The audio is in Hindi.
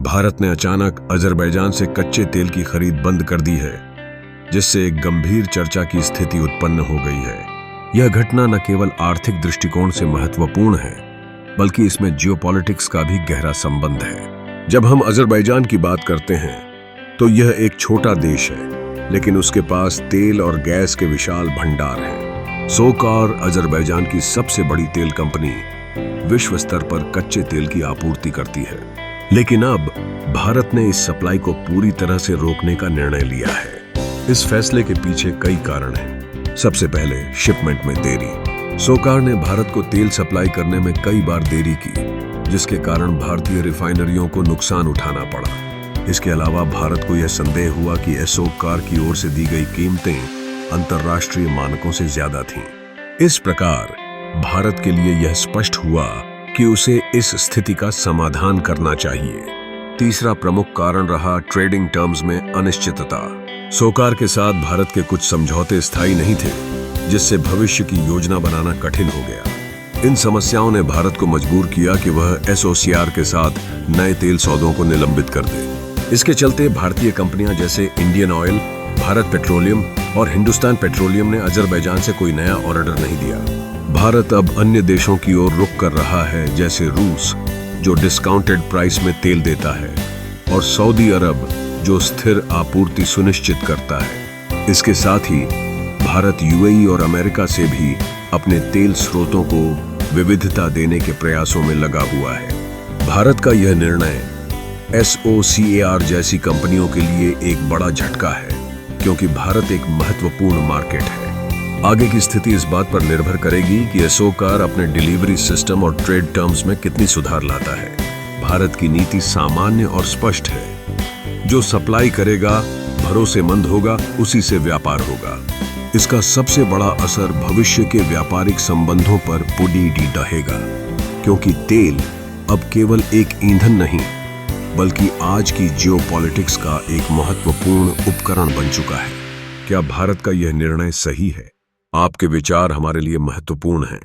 भारत ने अचानक अजरबैजान से कच्चे तेल की खरीद बंद कर दी है, जिससे एक गंभीर चर्चा की स्थिति उत्पन्न हो गई है। यह घटना न केवल आर्थिक दृष्टिकोण से महत्वपूर्ण है, बल्कि इसमें जियोपॉलिटिक्स का भी गहरा संबंध है। जब हम अजरबैजान की बात करते हैं तो यह एक छोटा देश है, लेकिन उसके पास तेल और गैस के विशाल भंडार हैं। सोकार अजरबैजान की सबसे बड़ी तेल कंपनी विश्व स्तर पर कच्चे तेल की आपूर्ति करती है, लेकिन अब भारत ने इस सप्लाई को पूरी तरह से रोकने का निर्णय लिया है। इस फैसले के पीछे कई कारण हैं। सबसे पहले शिपमेंट में देरी। सोकार ने भारत को तेल सप्लाई करने में कई बार देरी की, जिसके कारण भारतीय रिफाइनरियों को नुकसान उठाना पड़ा। इसके अलावा भारत को यह संदेह हुआ कि सोकार की ओर से दी गई कीमतें अंतर्राष्ट्रीय मानकों से ज्यादा थीं। इस प्रकार भारत के लिए यह स्पष्ट हुआ कि उसे इस स्थिति का समाधान करना चाहिए। तीसरा प्रमुख कारण रहा ट्रेडिंग टर्म्स में अनिश्चितता। सोकार के साथ भारत के कुछ समझौते स्थायी नहीं थे, जिससे भविष्य की योजना बनाना कठिन हो गया। इन समस्याओं ने भारत को मजबूर किया कि वह एसओसीआर के साथ नए तेल सौदों को निलंबित कर दे। इसके चलते भारतीय कंपनियां जैसे इंडियन ऑयल, भारत पेट्रोलियम और हिंदुस्तान पेट्रोलियम ने अजरबैजान से कोई नया ऑर्डर नहीं दिया। भारत अब अन्य देशों की ओर रुख कर रहा है, जैसे रूस, जो डिस्काउंटेड प्राइस में तेल देता है, और सऊदी अरब, जो स्थिर आपूर्ति सुनिश्चित करता है। इसके साथ ही भारत यूएई और अमेरिका से भी अपने तेल स्रोतों को विविधता देने के प्रयासों में लगा हुआ है। भारत का यह निर्णय एसओसीआर जैसी कंपनियों के लिए एक बड़ा झटका है, क्योंकि भारत एक महत्वपूर्ण मार्केट है। आगे की स्थिति इस बात पर निर्भर करेगी कि सोकार अपने डिलीवरी सिस्टम और ट्रेड टर्म्स में कितनी सुधार लाता है। भारत की नीति सामान्य और स्पष्ट है। जो सप्लाई करेगा, भरोसेमंद होगा, उसी से व्यापार होगा। इसका सबसे बड़ा असर भविष्य के व्यापारिक संबंधों पर पुडीडी रहेगा, क्योंकि तेल अब केवल एक ईंधन नहीं, बल्कि आज की जियोपॉलिटिक्स का एक महत्वपूर्ण उपकरण बन चुका है। क्या भारत का यह निर्णय सही है? आपके विचार हमारे लिए महत्वपूर्ण हैं।